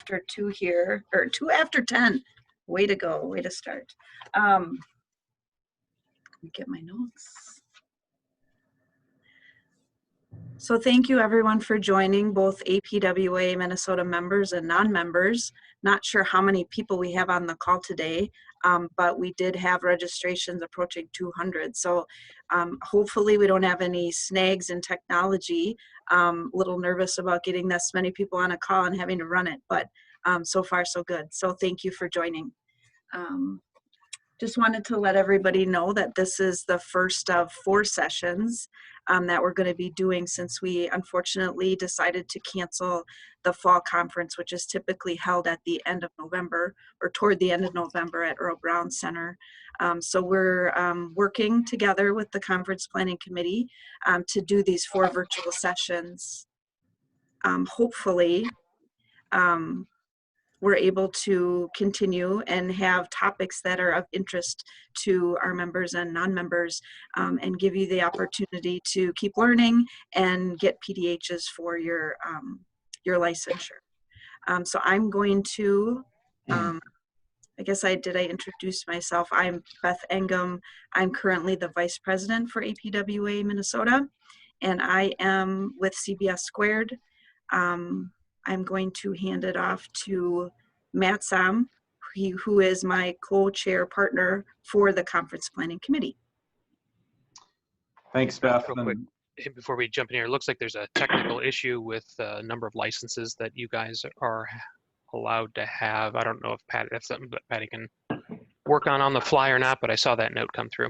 after 2 here, or 2 after 10. Way to go, way to start. Let me get my notes. So thank you everyone for joining, both APWA Minnesota members and non-members. Not sure how many people we have on the call today, but we did have registrations approaching 200. So hopefully we don't have any snags in technology. A little nervous about getting this many people on a call and having to run it, but so far so good. So thank you for joining. Just wanted to let everybody know that this is the first of 4 sessions that we're going to be doing, since we unfortunately decided to cancel the fall conference, which is typically held at the end of November or toward the end of November at Earl Brown Center. So we're working together with the Conference Planning Committee to do these 4 virtual sessions. Hopefully, we're able to continue and have topics that are of interest to our members and non-members, and give you the opportunity to keep learning and get PDHs for your licensure. So I'm going to, I guess did I introduce myself? I'm Beth Engum. I'm currently the Vice President for APWA Minnesota, and I am with CBS Squared. I'm going to hand it off to Matt Sam, who is my co-chair partner for the Conference Planning Committee. Thanks, Beth. Real quick, before we jump in here, it looks like there's a technical issue with the number of licenses that you guys are allowed to have. I don't know if Patty, that's something that Patty can work on the fly or not, but I saw that note come through.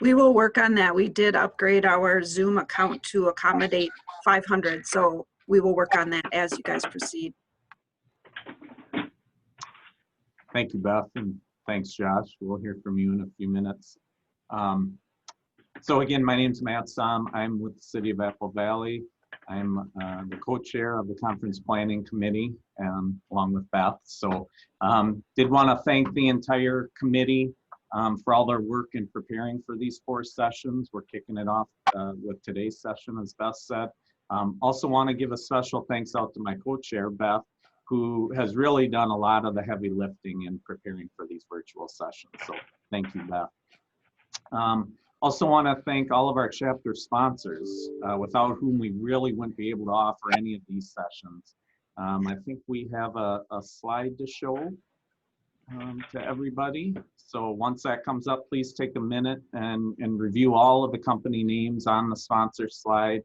We will work on that. We did upgrade our Zoom account to accommodate 500, so we will work on that as you guys proceed. Thank you, Beth, and thanks, Josh. We'll hear from you in a few minutes. So again, my name is Matt Sam. I'm with the City of Apple Valley. I'm the co-chair of the Conference Planning Committee, along with Beth. So did want to thank the entire committee for all their work in preparing for these 4 sessions. We're kicking it off with today's session, as Beth said. Also want to give a special thanks out to my co-chair, Beth, who has really done a lot of the heavy lifting in preparing for these virtual sessions. So thank you, Beth. Also want to thank all of our chapter sponsors, without whom we really wouldn't be able to offer any of these sessions. I think we have a slide to show to everybody. So once that comes up, please take a minute and review all of the company names on the sponsor slide.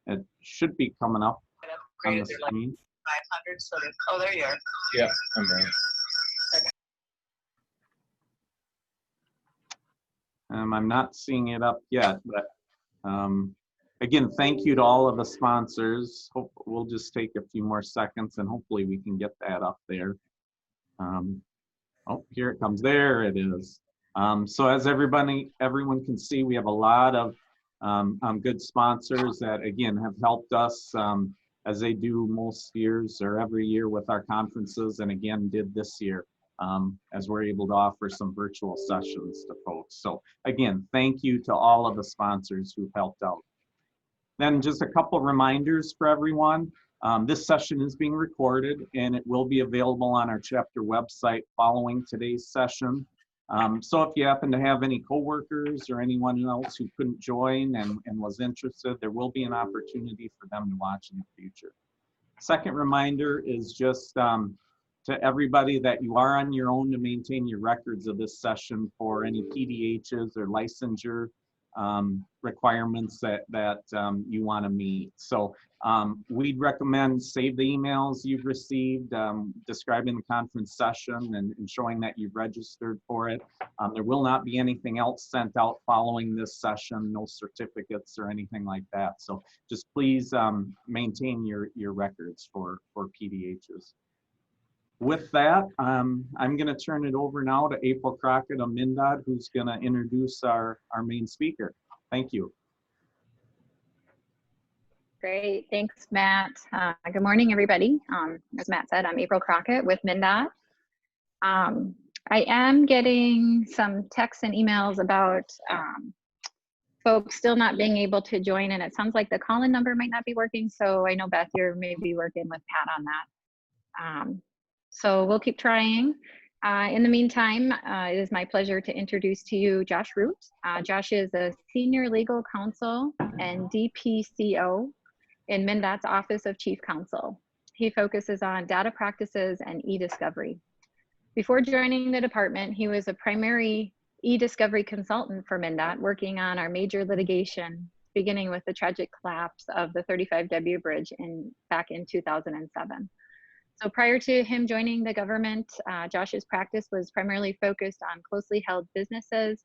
It should be coming up on the screen. 500, so oh, there you are. Yeah, I'm there. Okay. I'm not seeing it up yet, but again, thank you to all of the sponsors. We'll just take a few more seconds and hopefully we can get that up there. Oh, here it comes. There it is. So as everyone can see, we have a lot of good sponsors that, again, have helped us as they do most years or every year with our conferences, and again, did this year as we're able to offer some virtual sessions to folks. So again, thank you to all of the sponsors who've helped out. Then just a couple reminders for everyone. This session is being recorded and it will be available on our chapter website following today's session. So if you happen to have any coworkers or anyone else who couldn't join and was interested, there will be an opportunity for them to watch in the future. Second reminder is just to everybody that you are on your own to maintain your records of this session for any PDHs or licensure requirements that you want to meet. So we'd recommend save the emails you've received describing the conference session and showing that you've registered for it. There will not be anything else sent out following this session, no certificates or anything like that. So just please maintain your records for PDHs. With that, I'm going to turn it over now to April Crockett of MnDOT, who's going to introduce our main speaker. Thank you. Great, thanks, Matt. Good morning, everybody. As Matt said, I'm April Crockett with MnDOT. I am getting some texts and emails about folks still not being able to join, and it sounds like the call-in number might not be working. So I know Beth, you're maybe working with Pat on that. So we'll keep trying. In the meantime, it is my pleasure to introduce to you Josh Root. Josh is a senior legal counsel and DPCO in MnDOT's Office of Chief Counsel. He focuses on data practices and e-discovery. Before joining the department, he was a primary e-discovery consultant for MnDOT, working on our major litigation, beginning with the tragic collapse of the 35W bridge back in 2007. So prior to him joining the government, Josh's practice was primarily focused on closely held businesses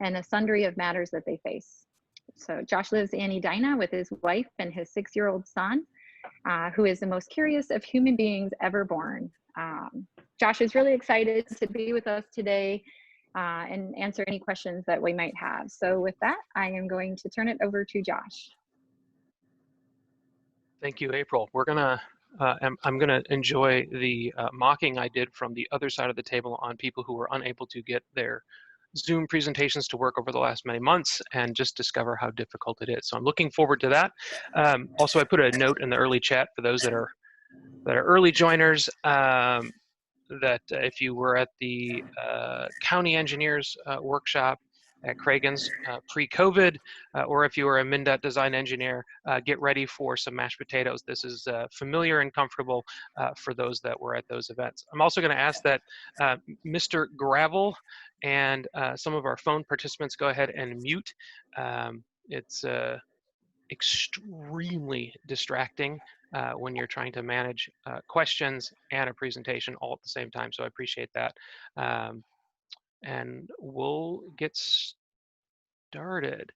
and a sundry of matters that they face. So Josh lives in Edina with his wife and his 6-year-old son, who is the most curious of human beings ever born. Josh is really excited to be with us today and answer any questions that we might have. So with that, I am going to turn it over to Josh. Thank you, April. I'm gonna enjoy the mocking I did from the other side of the table on people who were unable to get their Zoom presentations to work over the last many months, and just discover how difficult it is. So I'm looking forward to that. Also, I put a note in the early chat for those that are early joiners, that if you were at the county engineers workshop at Cragun's pre-COVID, or if you were a MnDOT design engineer, get ready for some mashed potatoes. This is familiar and comfortable for those that were at those events. I'm also going to ask that Mr. Gravel and some of our phone participants go ahead and mute. It's extremely distracting when you're trying to manage questions and a presentation all at the same time. So I appreciate that. And we'll get started.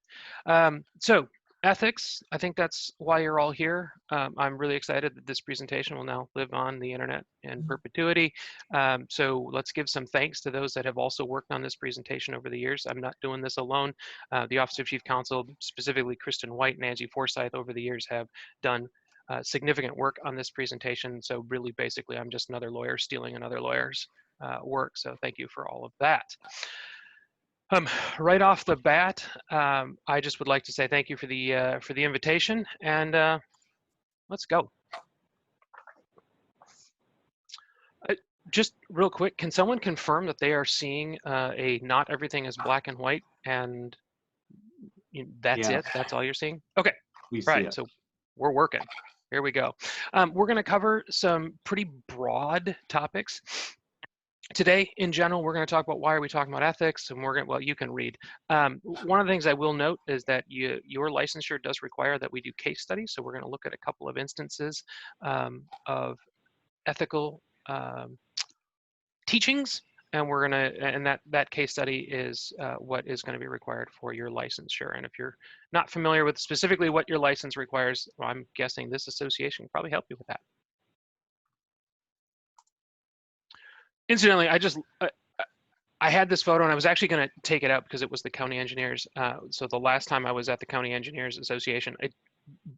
So ethics, I think that's why you're all here. I'm really excited that this presentation will now live on the internet in perpetuity. So let's give some thanks to those that have also worked on this presentation over the years. I'm not doing this alone. The Office of Chief Counsel, specifically Kristen White and Angie Forsyth, over the years have done significant work on this presentation. So really, basically, I'm just another lawyer stealing another lawyer's work. So thank you for all of that. Right off the bat, I just would like to say thank you for the invitation, and let's go. Just real quick, can someone confirm that they are seeing a not everything is black and white, and that's it? That's all you're seeing? Okay, We see right. it. So we're working. Here we go. We're going to cover some pretty broad topics. Today, in general, we're going to talk about why are we talking about ethics, and we're going to, well, you can read. One of the things I will note is that your licensure does require that we do case studies, so we're going to look at a couple of instances of ethical teachings, and we're going to, and that case study is what is going to be required for your licensure. And if you're not familiar with specifically what your license requires, well, I'm guessing this association can probably help you with that. Incidentally, I had this photo and I was actually going to take it out because it was the county engineers. So the last time I was at the County Engineers Association,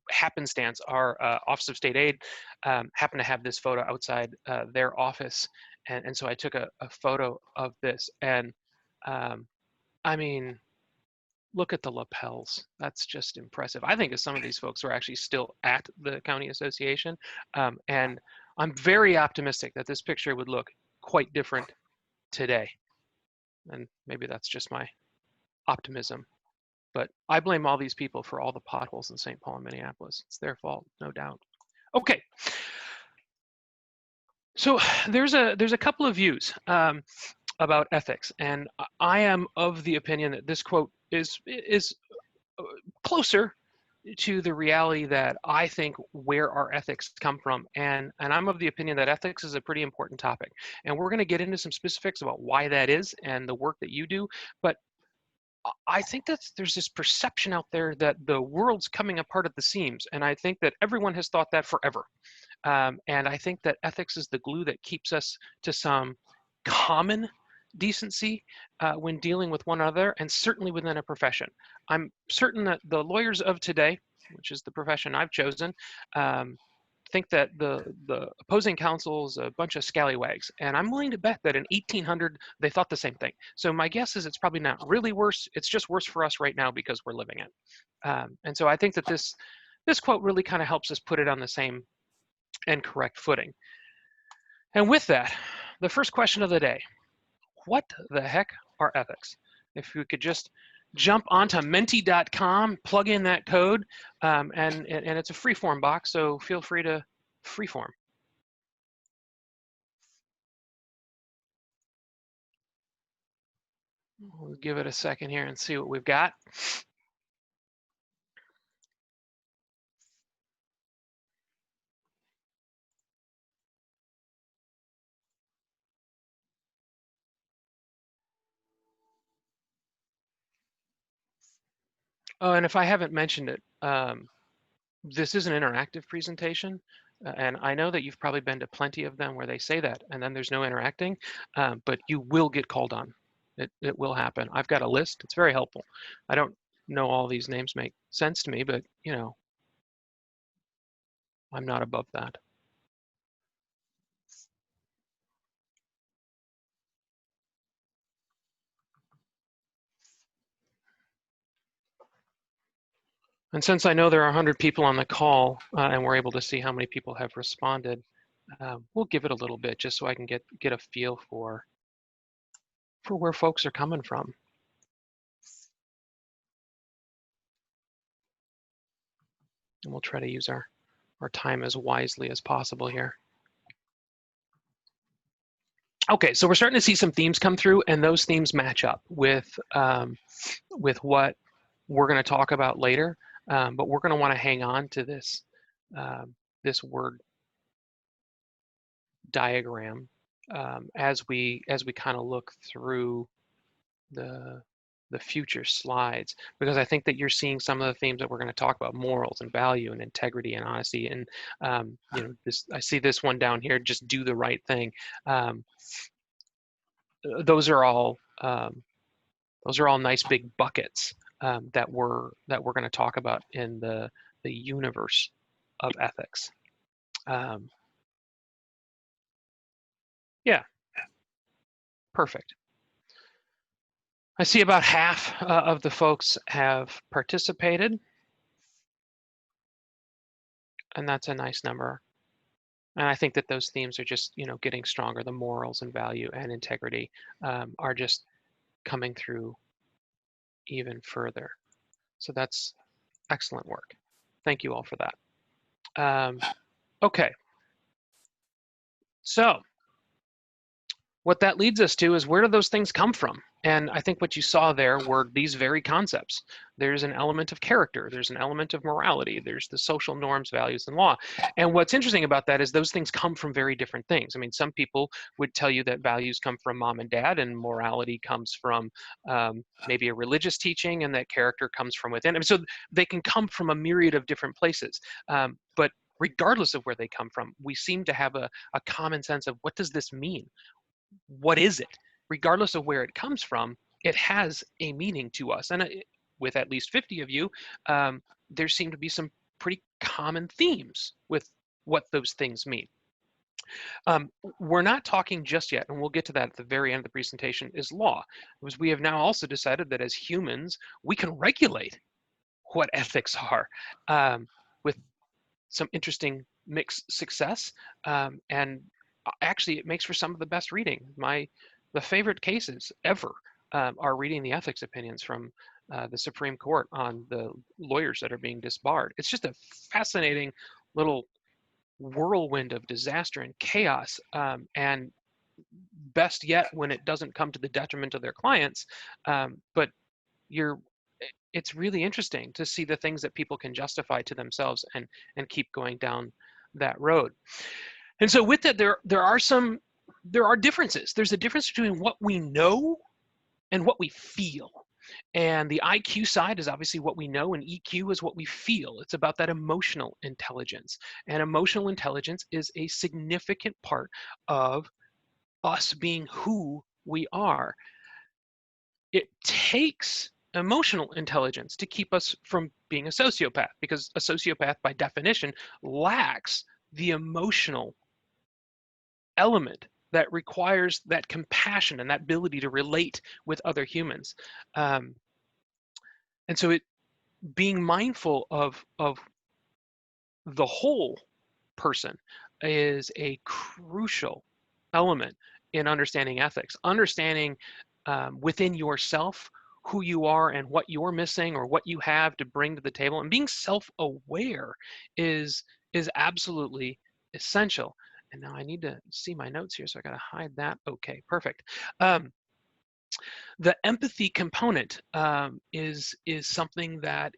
happenstance, our Office of State Aid happened to have this photo outside their office. And so I took a photo of this, and I mean, look at the lapels. That's just impressive. I think some of these folks are actually still at the County Association. And I'm very optimistic that this picture would look quite different today. And maybe that's just my optimism. But I blame all these people for all the potholes in St. Paul and Minneapolis. It's their fault, no doubt. Okay. So there's a couple of views about ethics, and I am of the opinion that this quote is closer to the reality that I think where our ethics come from, and I'm of the opinion that ethics is a pretty important topic, and we're going to get into some specifics about why that is and the work that you do. But I think that there's this perception out there that the world's coming apart at the seams, and I think that everyone has thought that forever. And I think that ethics is the glue that keeps us to some common decency when dealing with one another, and certainly within a profession. I'm certain that the lawyers of today, which is the profession I've chosen, think that the opposing counsel is a bunch of scallywags, and I'm willing to bet that in 1800 they thought the same thing. So my guess is it's probably not really worse. It's just worse for us right now because we're living it. And so I think that this quote really kind of helps us put it on the same and correct footing. And with that, the first question of the day: what the heck are ethics? If we could just jump onto menti.com, plug in that code, and it's a free-form box, so feel free to free-form. We'll give it a second here and see what we've got. Oh, and if I haven't mentioned it, this is an interactive presentation, and I know that you've probably been to plenty of them where they say that, and then there's no interacting, but you will get called on. It will happen. I've got a list. It's very helpful. I don't know all these names make sense to me, but you know, I'm not above that. And since I know there are 100 people on the call, and we're able to see how many people have responded, we'll give it a little bit just so I can get a feel for where folks are coming from. And we'll try to use our time as wisely as possible here. Okay, so we're starting to see some themes come through, and those themes match up with what we're going to talk about later. But we're going to want to hang on to this this word diagram as we kind of look through the future slides, because I think that you're seeing some of the themes that we're going to talk about: morals and value and integrity and honesty. And you know, I see this one down here: just do the right thing. Those are all nice big buckets that we're going to talk about in the universe of ethics. Yeah, perfect. I see about half of the folks have participated, and that's a nice number. And I think that those themes are just, you know, getting stronger. The morals and value and integrity are just coming through even further. So that's excellent work. Thank you all for that. Okay. So what that leads us to is, where do those things come from? And I think what you saw there were these very concepts. There's an element of character, there's an element of morality, there's the social norms, values, and law. And what's interesting about that is those things come from very different things. I mean, some people would tell you that values come from mom and dad, and morality comes from maybe a religious teaching, and that character comes from within. I mean, so they can come from a myriad of different places. But regardless of where they come from, we seem to have a common sense of, what does this mean? What is it? Regardless of where it comes from, it has a meaning to us. And with at least 50 of you, there seem to be some pretty common themes with what those things mean. We're not talking just yet, and we'll get to that at the very end of the presentation, is law. Because we have now also decided that as humans, we can regulate what ethics are, with some interesting mixed success. And actually, it makes for some of the best reading. The favorite cases ever are reading the ethics opinions from the Supreme Court on the lawyers that are being disbarred. It's just a fascinating little whirlwind of disaster and chaos, and best yet when it doesn't come to the detriment of their clients. But it's really interesting to see the things that people can justify to themselves and keep going down that road. And so with that, there are differences. There's a difference between what we know and what we feel. And the IQ side is obviously what we know, and EQ is what we feel. It's about that emotional intelligence. And emotional intelligence is a significant part of us being who we are. It takes emotional intelligence to keep us from being a sociopath, because a sociopath by definition lacks the emotional element that requires that compassion and that ability to relate with other humans. And so being mindful of the whole person is a crucial element in understanding ethics. Understanding within yourself who you are and what you're missing or what you have to bring to the table, and being self-aware is absolutely essential. And now I need to see my notes here, so I got to hide that. Okay, perfect. The empathy component is something that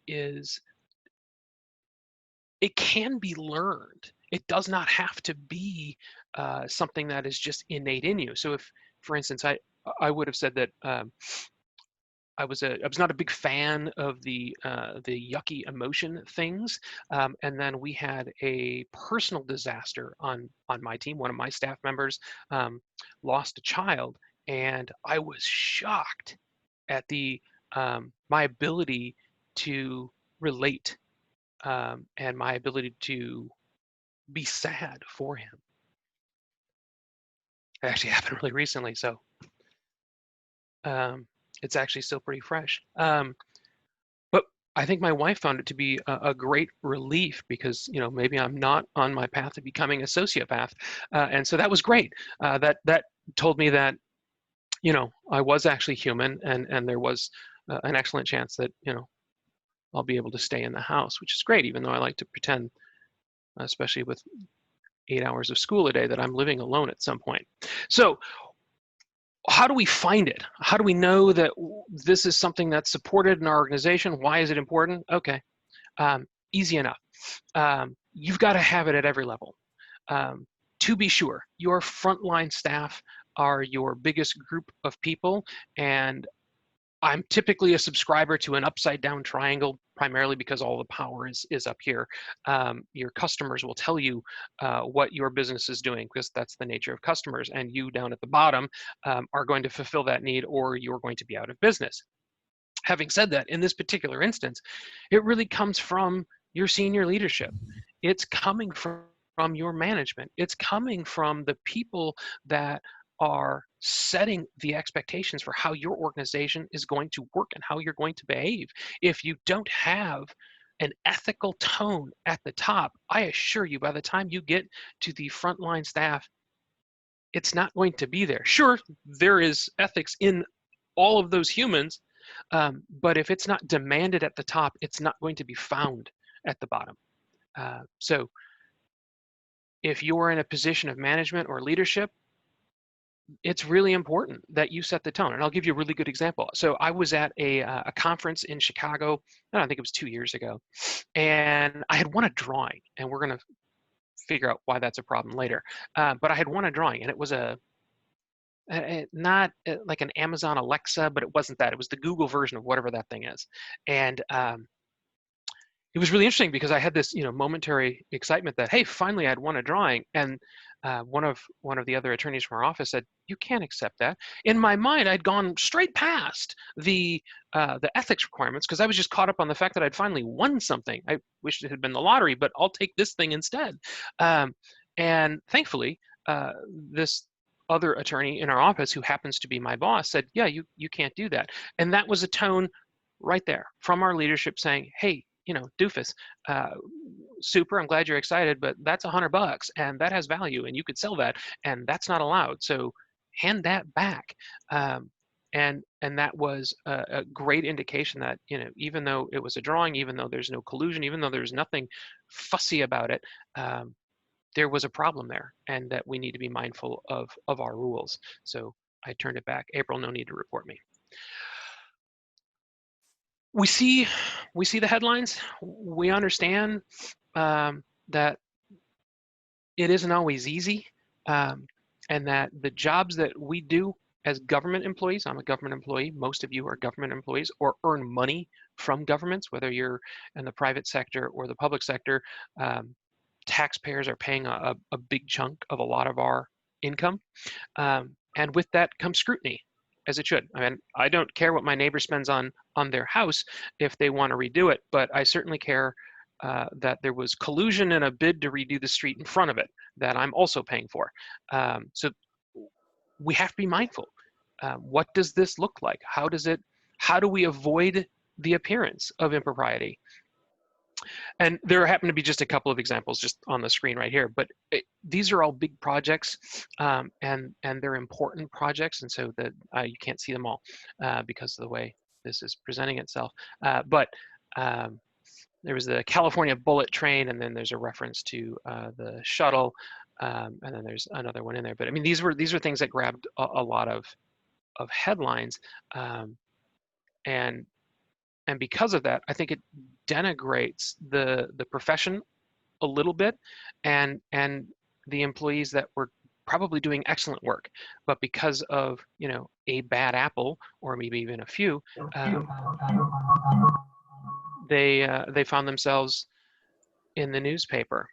it can be learned. It does not have to be something that is just innate in you. So if, for instance, I would have said that I was not a big fan of the yucky emotion things, and then we had a personal disaster on my team. One of my staff members lost a child, and I was shocked at my ability to relate and my ability to be sad for him. It actually happened really recently, so it's actually still pretty fresh. But I think my wife found it to be a great relief because, you know, maybe I'm not on my path to becoming a sociopath. And so that was great. That told me that, you know, I was actually human, and there was an excellent chance that, you know, I'll be able to stay in the house, which is great, even though I like to pretend, especially with 8 hours of school a day, that I'm living alone at some point. So how do we find it? How do we know that this is something that's supported in our organization? Why is it important? Okay, easy enough. You've got to have it at every level. To be sure, your frontline staff are your biggest group of people, and I'm typically a subscriber to an upside down triangle, primarily because all the power is up here. Your customers will tell you what your business is doing, because that's the nature of customers, and you down at the bottom are going to fulfill that need, or you're going to be out of business. Having said that, in this particular instance, it really comes from your senior leadership. It's coming from your management. It's coming from the people that are setting the expectations for how your organization is going to work and how you're going to behave. If you don't have an ethical tone at the top, I assure you, by the time you get to the frontline staff, it's not going to be there. Sure, there is ethics in all of those humans, but if it's not demanded at the top, it's not going to be found at the bottom. So if you're in a position of management or leadership, it's really important that you set the tone. And I'll give you a really good example. So I was at a conference in Chicago, I think it was 2 years ago, and I had won a drawing, and we're going to figure out why that's a problem later. But I had won a drawing, and it was not like an Amazon Alexa, but it wasn't that. It was the Google version of whatever that thing is. And it was really interesting because I had this, you know, momentary excitement that, hey, finally I'd won a drawing. And one of the other attorneys from our office said, "You can't accept that." In my mind, I'd gone straight past the ethics requirements because I was just caught up on the fact that I'd finally won something. I wished it had been the lottery, but I'll take this thing instead. And thankfully, this other attorney in our office, who happens to be my boss, said, "Yeah, you can't do that." And that was a tone right there from our leadership saying, "Hey, you know, doofus, super, I'm glad you're excited, but that's $100 and that has value and you could sell that, and that's not allowed. So hand that back." And that was a great indication that, you know, even though it was a drawing, even though there's no collusion, even though there's nothing fussy about it, there was a problem there, and that we need to be mindful of our rules. So I turned it back. April, no need to report me. We see the headlines. We understand that it isn't always easy, and that the jobs that we do as government employees, I'm a government employee, most of you are government employees or earn money from governments, whether you're in the private sector or the public sector, taxpayers are paying a big chunk of a lot of our income. And with that comes scrutiny, as it should. I mean, I don't care what my neighbor spends on their house if they want to redo it, but I certainly care that there was collusion in a bid to redo the street in front of it that I'm also paying for. So we have to be mindful. What does this look like? How do we avoid the appearance of impropriety? And there happen to be just a couple of examples just on the screen right here, but these are all big projects, and they're important projects, and so that you can't see them all because of the way this is presenting itself. But there was the California bullet train, and then there's a reference to the shuttle, and then there's another one in there. But I mean, these were things that grabbed a lot of headlines, and because of that, I think it denigrates the profession a little bit, and the employees that were probably doing excellent work, but because of a bad apple, or maybe even a few, they found themselves in the newspaper.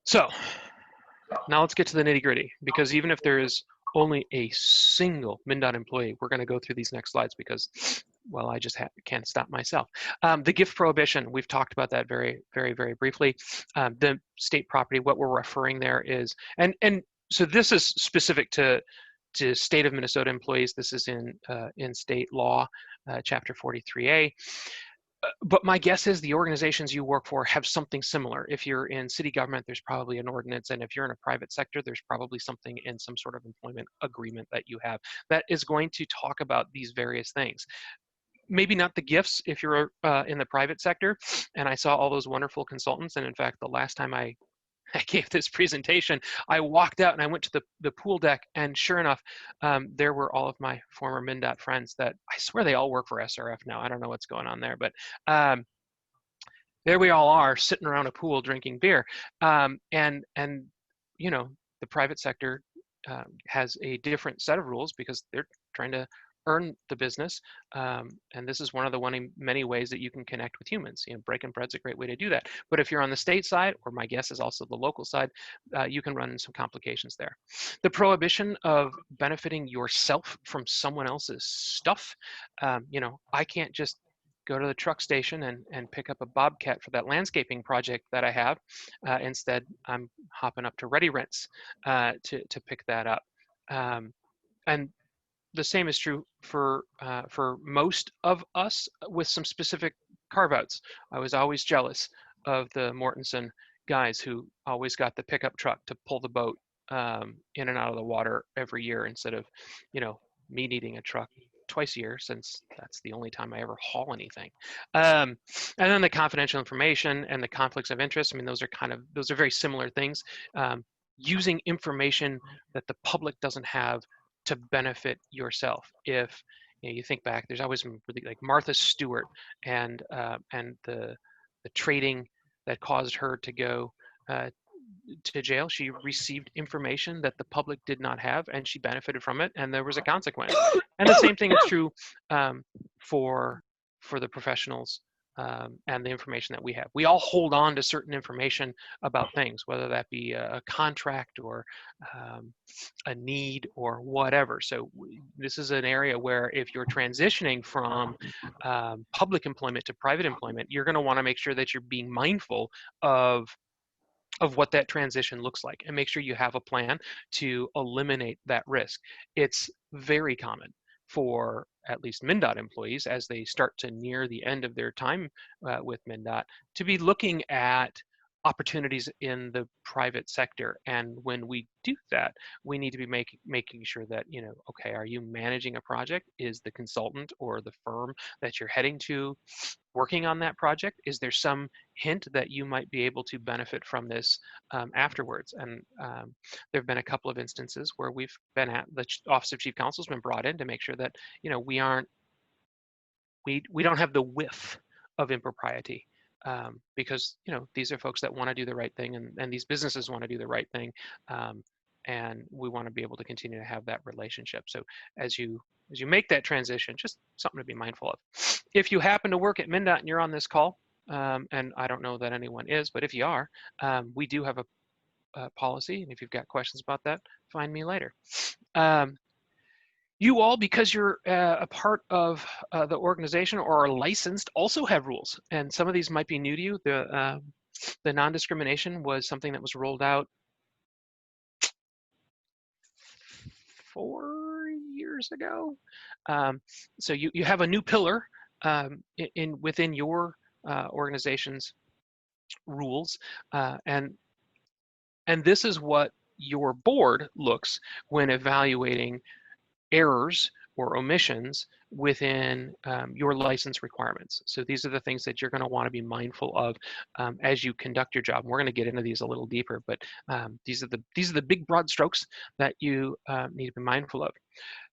So now let's get to the nitty-gritty, because even if there is only a single MnDOT employee, we're going to go through these next slides because, well, I just can't stop myself. The gift prohibition, we've talked about that very, very, very briefly. The state property, what we're referring there is, and so this is specific to state of Minnesota employees. This is in state law, chapter 43A. But my guess is the organizations you work for have something similar. If you're in city government, there's probably an ordinance, and if you're in a private sector, there's probably something in some sort of employment agreement that you have that is going to talk about these various things. Maybe not the gifts if you're in the private sector, and I saw all those wonderful consultants, and in fact, the last time I gave this presentation, I walked out and I went to the pool deck, and sure enough, there were all of my former MnDOT friends that I swear they all work for SRF now. I don't know what's going on there, but there we all are sitting around a pool drinking beer. And the private sector has a different set of rules because they're trying to earn the business, and this is one of the many ways that you can connect with humans. Breaking bread's a great way to do that. But if you're on the state side, or my guess is also the local side, you can run into some complications there. The prohibition of benefiting yourself from someone else's stuff. I can't just go to the truck station and pick up a Bobcat for that landscaping project that I have. Instead, I'm hopping up to Ready Rents to pick that up. And the same is true for most of us, with some specific carve-outs. I was always jealous of the Mortensen guys who always got the pickup truck to pull the boat in and out of the water every year, instead of me needing a truck twice a year, since that's the only time I ever haul anything. And then the confidential information and the conflicts of interest. I mean, those are very similar things. Using information that the public doesn't have to benefit yourself. If you think back, there's always really, like Martha Stewart and the trading that caused her to go to jail. She received information that the public did not have, and she benefited from it, and there was a consequence. And the same thing is true for the professionals and the information that we have. We all hold on to certain information about things, whether that be a contract or a need or whatever. So this is an area where if you're transitioning from public employment to private employment, you're going to want to make sure that you're being mindful of what that transition looks like, and make sure you have a plan to eliminate that risk. It's very common for at least MnDOT employees, as they start to near the end of their time with MnDOT, to be looking at opportunities in the private sector. And when we do that, we need to be making sure that, okay, are you managing a project? Is the consultant or the firm that you're heading to working on that project? Is there some hint that you might be able to benefit from this afterwards? And there have been a couple of instances where we've been at the Office of Chief Counsel has been brought in to make sure that we don't have the whiff of impropriety, because these are folks that want to do the right thing, and these businesses want to do the right thing, and we want to be able to continue to have that relationship. So as you make that transition, just something to be mindful of. If you happen to work at MnDOT and you're on this call, and I don't know that anyone is, but if you are, we do have a policy, and if you've got questions about that, find me later. You all, because you're a part of the organization or are licensed, also have rules, and some of these might be new to you. The non-discrimination was something that was rolled out 4 years ago. So you have a new pillar within your organization's rules, and this is what your board looks when evaluating errors or omissions within your license requirements. So these are the things that you're going to want to be mindful of as you conduct your job. And we're going to get into these a little deeper, but these are the big broad strokes that you need to be mindful of.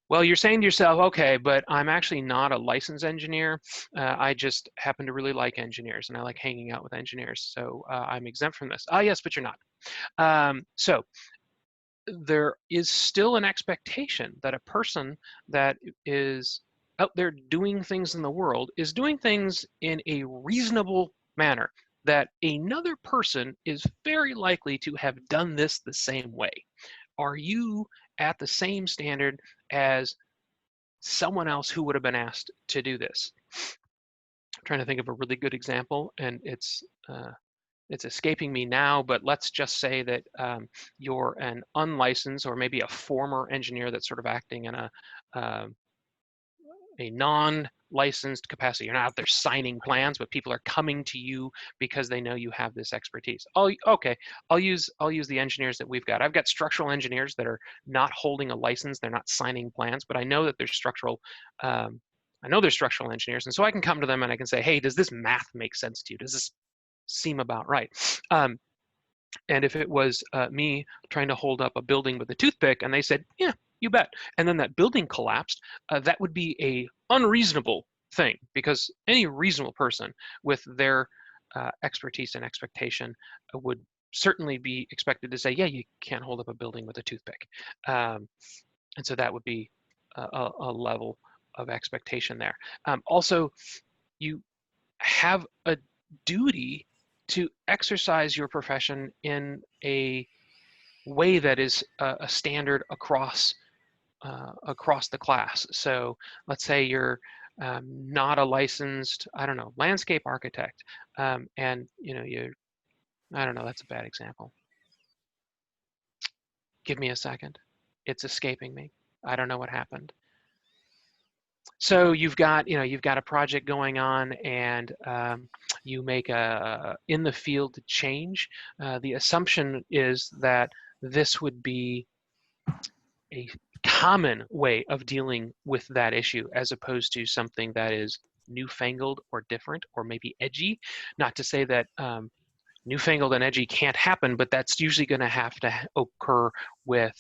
Well, you're saying to yourself, okay, but I'm actually not a licensed engineer. I just happen to really like engineers, and I like hanging out with engineers, so I'm exempt from this. Ah, yes, but you're not. So there is still an expectation that a person that is out there doing things in the world is doing things in a reasonable manner, that another person is very likely to have done this the same way. Are you at the same standard as someone else who would have been asked to do this? I'm trying to think of a really good example, and it's escaping me now, but let's just say that you're an unlicensed or maybe a former engineer that's sort of acting in a non-licensed capacity. You're not out there signing plans, but people are coming to you because they know you have this expertise. Oh, okay, I'll use the engineers that we've got. I've got structural engineers that are not holding a license. They're not signing plans, but I know that they're structural. I know they're structural engineers, and so I can come to them and I can say, hey, does this math make sense to you? Does this seem about right? And if it was me trying to hold up a building with a toothpick and they said, yeah, you bet, and then that building collapsed, that would be a unreasonable thing, because any reasonable person with their expertise and expectation would certainly be expected to say, yeah, you can't hold up a building with a toothpick. And so that would be a level of expectation there. Also, you have a duty to exercise your profession in a way that is a standard across the class. So let's say you're not a licensed, I don't know, landscape architect, and I don't know, that's a bad example. Give me a second. It's escaping me. I don't know what happened. So you've got a project going on, and you make a in the field change. The assumption is that this would be a common way of dealing with that issue, as opposed to something that is newfangled or different or maybe edgy. Not to say that newfangled and edgy can't happen, but that's usually going to have to occur with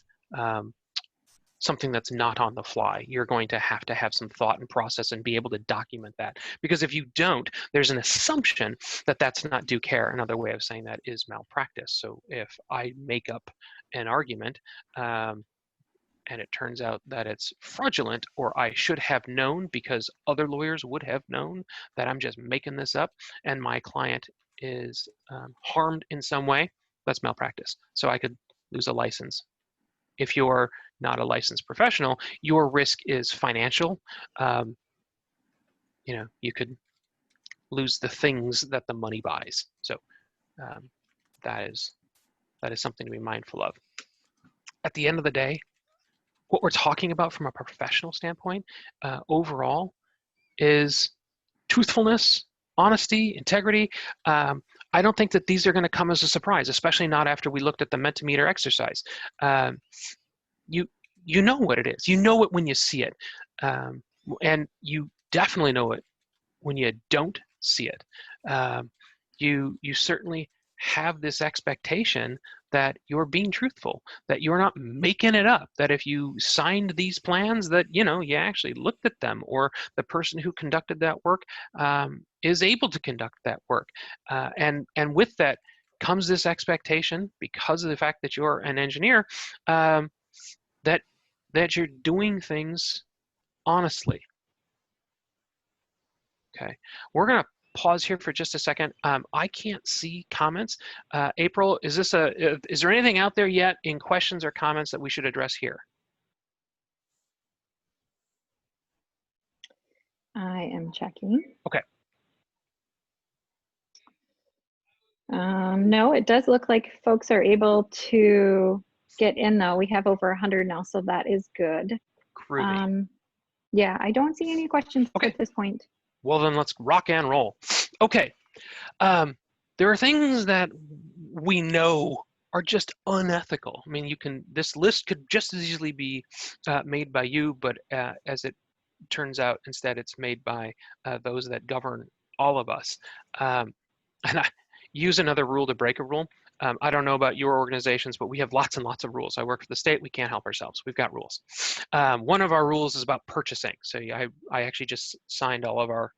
something that's not on the fly. You're going to have some thought and process and be able to document that. Because if you don't, there's an assumption that that's not due care. Another way of saying that is malpractice. So if I make up an argument and it turns out that it's fraudulent, or I should have known because other lawyers would have known that I'm just making this up, and my client is harmed in some way, that's malpractice. So I could lose a license. If you're not a licensed professional, your risk is financial. You could lose the things that the money buys. So that is something to be mindful of. At the end of the day, what we're talking about from a professional standpoint overall is truthfulness, honesty, integrity. I don't think that these are going to come as a surprise, especially not after we looked at the Mentimeter exercise. You know what it is. You know it when you see it, and you definitely know it when you don't see it. You certainly have this expectation that you're being truthful, that you're not making it up, that if you signed these plans that you actually looked at them, or the person who conducted that work is able to conduct that work. And with that comes this expectation, because of the fact that you're an engineer, that you're doing things honestly. Okay, we're gonna pause here for just a second. I can't see comments. April, is there anything out there yet in questions or comments that we should address here? I am checking. Okay. No, it does look like folks are able to get in though. We have over 100 now, so that is good. Groovy. Yeah, I don't see any questions Okay. at this point. Well, then let's rock and roll. Okay. There are things that we know are just unethical. I mean, this list could just as easily be made by you, but as it turns out, instead it's made by those that govern all of us. And I use another rule to break a rule. I don't know about your organizations, but we have lots and lots of rules. I work for the state. We can't help ourselves. We've got rules. One of our rules is about purchasing. So I actually just signed all of our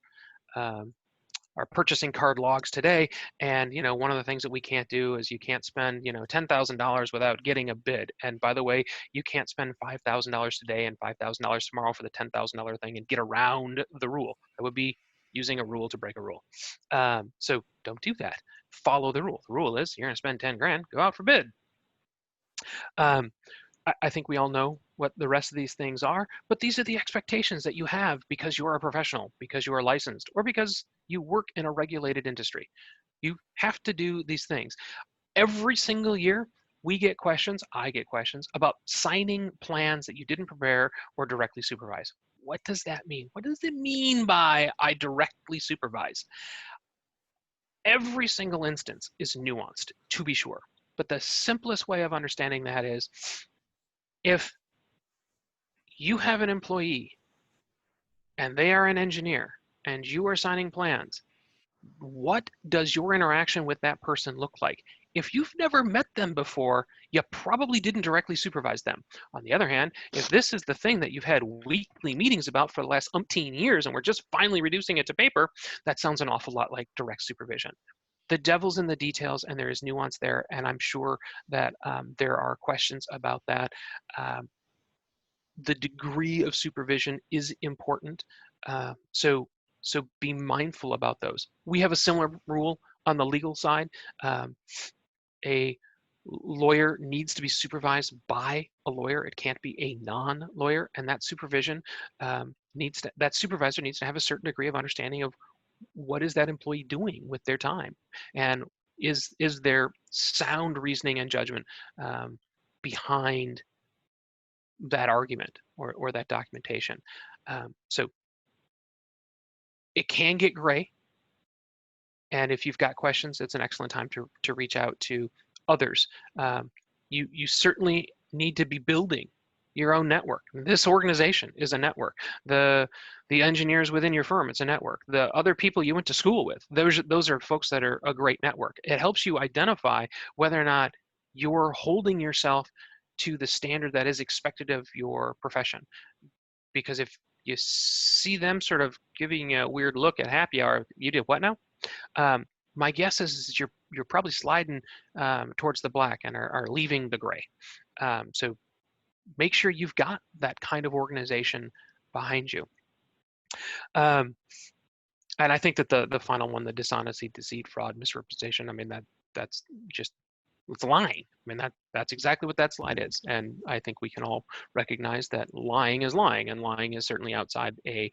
purchasing card logs today. And, one of the things that we can't do is you can't spend, $10,000 without getting a bid. And by the way, you can't spend $5,000 today and $5,000 tomorrow for the $10,000 thing and get around the rule. That would be using a rule to break a rule. So don't do that. Follow the rule. The rule is you're going to spend 10 grand, go out for bid. I think we all know what the rest of these things are, but these are the expectations that you have because you are a professional, because you are licensed, or because you work in a regulated industry. You have to do these things. Every single year, we get questions, I get questions about signing plans that you didn't prepare or directly supervise. What does that mean? What does it mean by I directly supervise? Every single instance is nuanced, to be sure. But the simplest way of understanding that is if you have an employee and they are an engineer and you are signing plans, what does your interaction with that person look like? If you've never met them before, you probably didn't directly supervise them. On the other hand, if this is the thing that you've had weekly meetings about for the last umpteen years and we're just finally reducing it to paper, that sounds an awful lot like direct supervision. The devil's in the details and there is nuance there, and I'm sure that there are questions about that. The degree of supervision is important. So be mindful about those. We have a similar rule on the legal side. A lawyer needs to be supervised by a lawyer. It can't be a non-lawyer, and that supervision that supervisor needs to have a certain degree of understanding of what is that employee doing with their time, and is there sound reasoning and judgment behind that argument or that documentation. So it can get gray. And if you've got questions, it's an excellent time to reach out to others. You certainly need to be building your own network. This organization is a network. The engineers within your firm, it's a network. The other people you went to school with, those are folks that are a great network. It helps you identify whether or not you're holding yourself to the standard that is expected of your profession. Because if you see them sort of giving you a weird look at happy hour, you did what now? My guess is you're probably sliding towards the black and are leaving the gray. So make sure you've got that kind of organization behind you. And I think that the final one, the dishonesty, deceit, fraud, misrepresentation, I mean, that's just, it's lying. I mean, that's exactly what that slide is. And I think we can all recognize that lying is lying, and lying is certainly outside a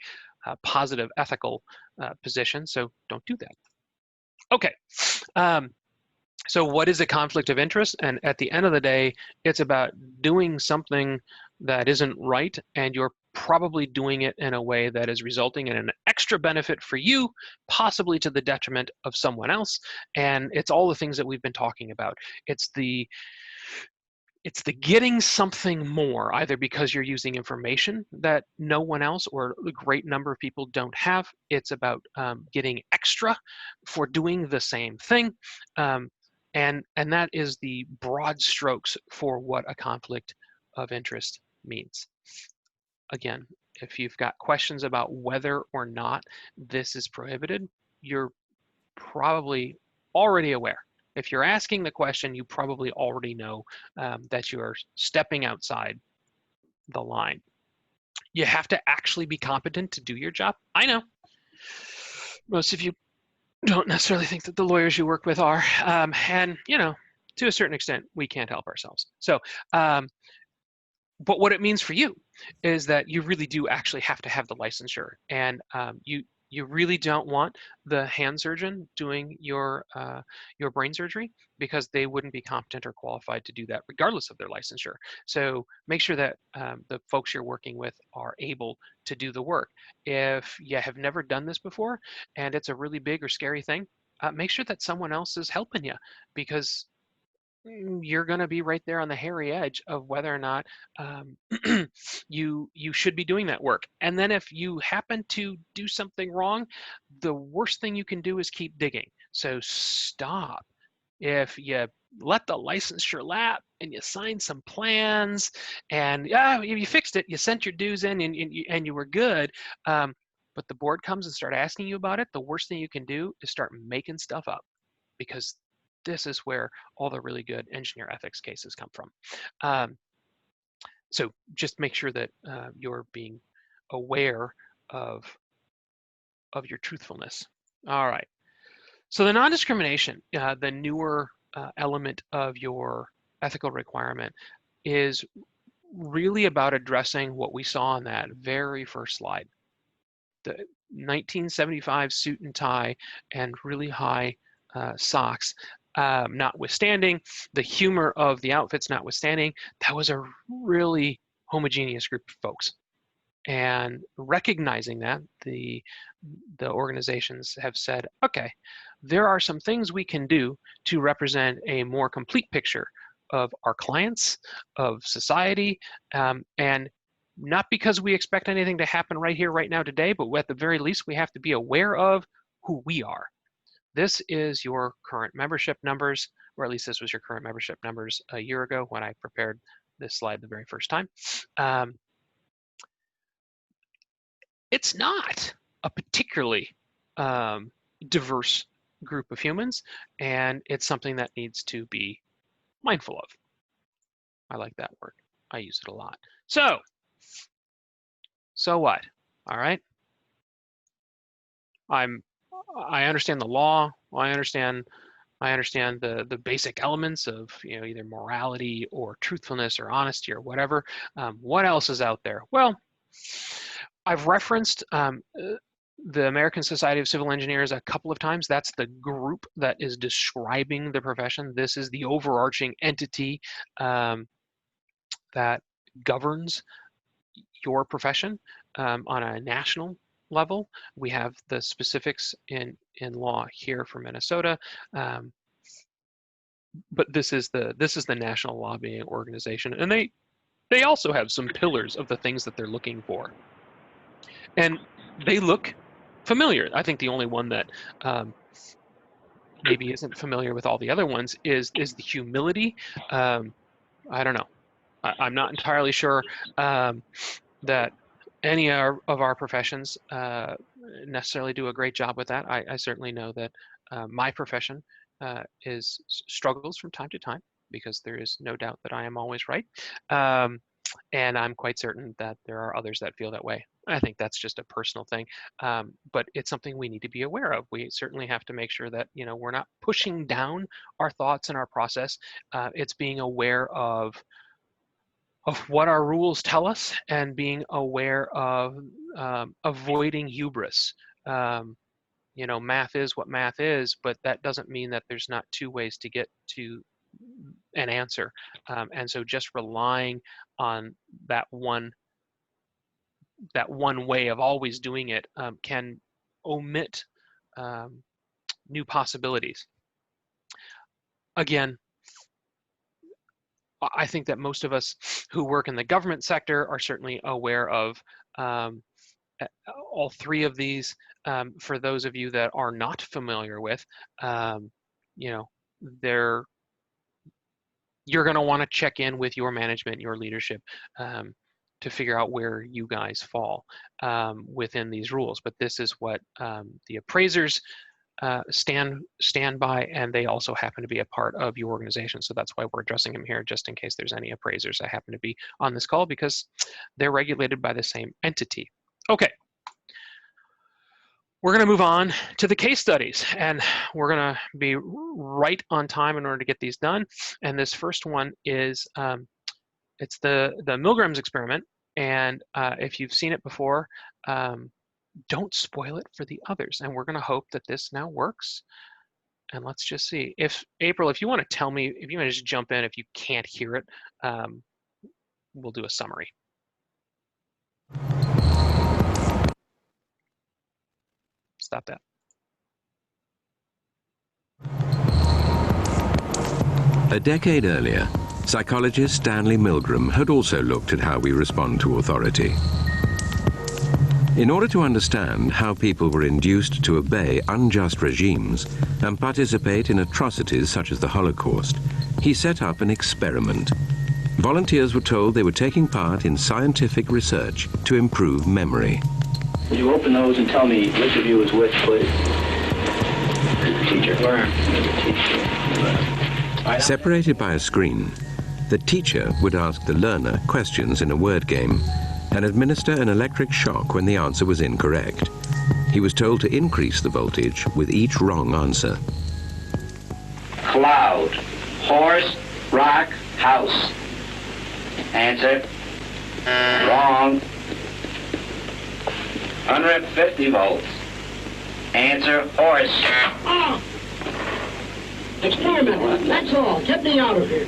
positive ethical position. So don't do that. Okay. So what is a conflict of interest? And at the end of the day, it's about doing something that isn't right, and you're probably doing it in a way that is resulting in an extra benefit for you, possibly to the detriment of someone else. And it's all the things that we've been talking about. It's the getting something more, either because you're using information that no one else or a great number of people don't have. It's about getting extra for doing the same thing. And that is the broad strokes for what a conflict of interest means. Again, if you've got questions about whether or not this is prohibited, you're probably already aware. If you're asking the question, you probably already know that you are stepping outside the line. You have to actually be competent to do your job. I know. Most of you don't necessarily think that the lawyers you work with are. And, to a certain extent, we can't help ourselves. So But what it means for you is that you really do actually have to have the licensure, and you really don't want the hand surgeon doing your brain surgery, because they wouldn't be competent or qualified to do that regardless of their licensure. So make sure that the folks you're working with are able to do the work. If you have never done this before and it's a really big or scary thing, make sure that someone else is helping you, because you're going to be right there on the hairy edge of whether or not you should be doing that work. And then if you happen to do something wrong, the worst thing you can do is keep digging. So stop. If you let the licensure lap and you signed some plans and you fixed it, you sent your dues in and you were good, but the board comes and start asking you about it, the worst thing you can do is start making stuff up, because this is where all the really good engineer ethics cases come from. So just make sure that you're being aware of your truthfulness. All right. So the non-discrimination, the newer element of your ethical requirement, is really about addressing what we saw on that very first slide. The 1975 suit and tie and really high socks, notwithstanding, the humor of the outfits notwithstanding, that was a really homogeneous group of folks. And recognizing that, the organizations have said, okay, there are some things we can do to represent a more complete picture of our clients, of society, and not because we expect anything to happen right here, right now, today, but at the very least, we have to be aware of who we are. This is your current membership numbers, or at least this was your current membership numbers a year ago when I prepared this slide the very first time. It's not a particularly diverse group of humans, and it's something that needs to be mindful of. I like that word. I use it a lot. So what? All right. I understand the law. I understand the basic elements of either morality or truthfulness or honesty or whatever. What else is out there? Well, I've referenced the American Society of Civil Engineers a couple of times. That's the group that is describing the profession. This is the overarching entity that governs your profession on a national level. We have the specifics in law here for Minnesota, but this is the national lobbying organization, and they also have some pillars of the things that they're looking for, and they look familiar. I think the only one that maybe isn't familiar with all the other ones is the humility. I don't know. I'm not entirely sure that any of our professions necessarily do a great job with that. I certainly know that my profession struggles from time to time, because there is no doubt that I am always right. And I'm quite certain that there are others that feel that way. I think that's just a personal thing, but it's something we need to be aware of. We certainly have to make sure that we're not pushing down our thoughts and our process. It's being aware of what our rules tell us and being aware of avoiding hubris. Math is what math is, but that doesn't mean that there's not two ways to get to an answer. And so just relying on that one way of always doing it can omit new possibilities. Again, I think that most of us who work in the government sector are certainly aware of all three of these. For those of you that are not familiar with, you're going to want to check in with your management, your leadership, to figure out where you guys fall within these rules. But this is what the appraisers stand by, and they also happen to be a part of your organization. So that's why we're addressing them here, just in case there's any appraisers that happen to be on this call, because they're regulated by the same entity. Okay. We're going to move on to the case studies, and we're going to be right on time in order to get these done. And this first one is It's the Milgram's experiment, and if you've seen it before, don't spoil it for the others. And we're going to hope that this now works. And let's just see. If April, if you want to tell me, if you want to just jump in, if you can't hear it, we'll do a summary. Stop that. A decade earlier, psychologist Stanley Milgram had also looked at how we respond to authority. In order to understand how people were induced to obey unjust regimes and participate in atrocities such as the Holocaust, he set up an experiment. Volunteers were told they were taking part in scientific research to improve memory. Would you open those and tell me which of you is which, please? Teacher. Where? Teacher. Separated by a screen, the teacher would ask the learner questions in a word game and administer an electric shock when the answer was incorrect. He was told to increase the voltage with each wrong answer. Cloud, horse, rock, house. Answer. Wrong. 150 volts. Answer, horse. Oh. Experiment, that's all. Get me out of here.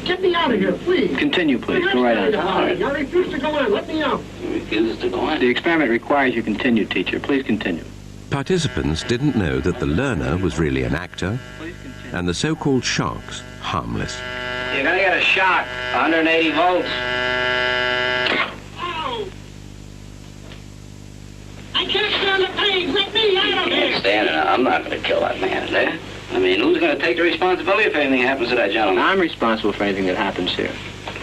Get me out of here, please. Continue, please. Go right on. I refuse to go on. Let me out. You refuse to go on? The experiment requires you continue, teacher. Please continue. Participants didn't know that the learner was really an actor and the so-called shocks harmless. You're gonna get a shock. 180 volts. Oh. I can't stand the pain. Let me out of here. Can't stand it. I'm not gonna kill that man there. I mean, who's gonna take the responsibility if anything happens to that gentleman? I'm responsible for anything that happens here.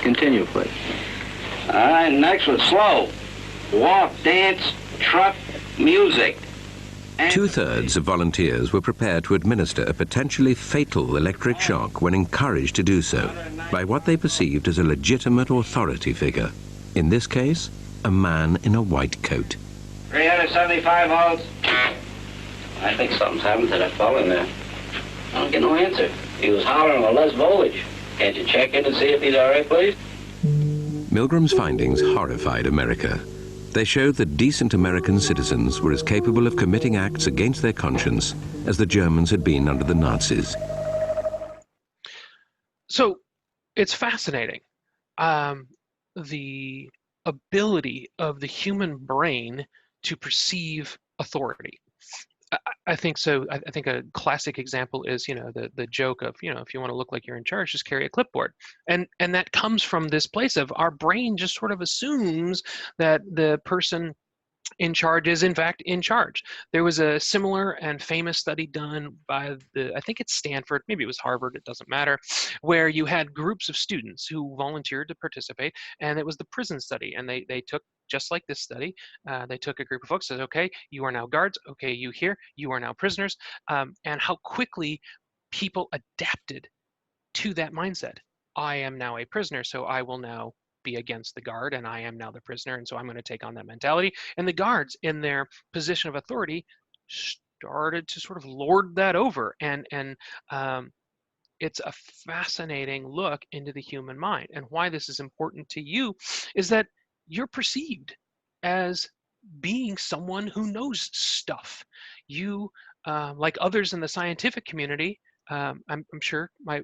Continue, please. All right, next one, slow. Walk, dance, truck, music. Two-thirds of volunteers were prepared to administer a potentially fatal electric shock when encouraged to do so by what they perceived as a legitimate authority figure. In this case, a man in a white coat. 375 volts. I think something's happened to that fellow in there. I don't get no answer. He was hollering for less voltage. Can't you check in and see if he's all right, please? Milgram's findings horrified America. They showed that decent American citizens were as capable of committing acts against their conscience as the Germans had been under the Nazis. So it's fascinating. The ability of the human brain to perceive authority. I think so. I think a classic example is, the joke of, if you want to look like you're in charge, just carry a clipboard. And that comes from this place of our brain just sort of assumes that the person in charge is in fact in charge. There was a similar and famous study done by I think it's Stanford, maybe it was Harvard, it doesn't matter, where you had groups of students who volunteered to participate, and it was the prison study. And they took, just like this study, they took a group of folks, said, okay, you are now guards, okay, you here, you are now prisoners, and how quickly people adapted to that mindset. I am now a prisoner, so I will now be against the guard, and I am now the prisoner, and so I'm going to take on that mentality. And the guards, in their position of authority, started to sort of lord that over. And it's a fascinating look into the human mind. And why this is important to you is that you're perceived as being someone who knows stuff. You, like others in the scientific community, I'm sure my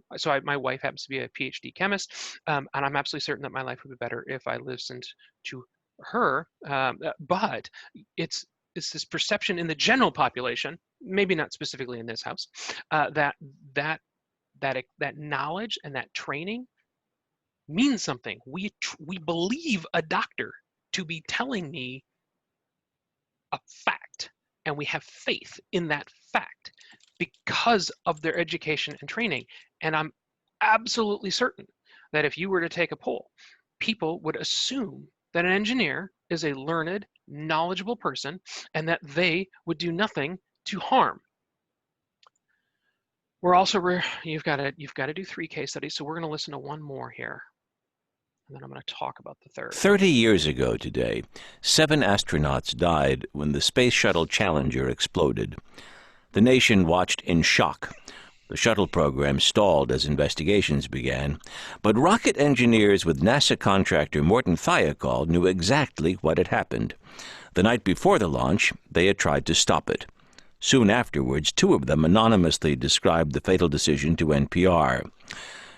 wife happens to be a PhD chemist, and I'm absolutely certain that my life would be better if I listened to her. But it's this perception in the general population, maybe not specifically in this house, that knowledge and that training means something. We believe a doctor to be telling me a fact, and we have faith in that fact because of their education and training. And I'm absolutely certain that if you were to take a poll, people would assume that an engineer is a learned, knowledgeable person, and that they would do nothing to harm. We're also, you've got to do 3 case studies, so we're going to listen to one more here, and then I'm going to talk about the third. 30 years ago today, 7 astronauts died when the Space Shuttle Challenger exploded. The nation watched in shock The shuttle program stalled as investigations began, but rocket engineers with NASA contractor Morton Thiokol knew exactly what had happened. The night before the launch, they had tried to stop it. Soon afterwards, two of them anonymously described the fatal decision to NPR.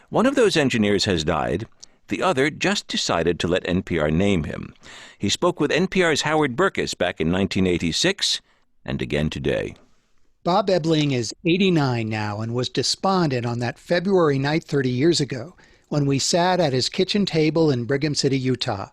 One of those engineers has died. The other just decided to let NPR name him. He spoke with NPR's Howard Burkus back in 1986 and again today. Bob Ebling is 89 now and was despondent on that February night 30 years ago when we sat at his kitchen table in Brigham City, Utah.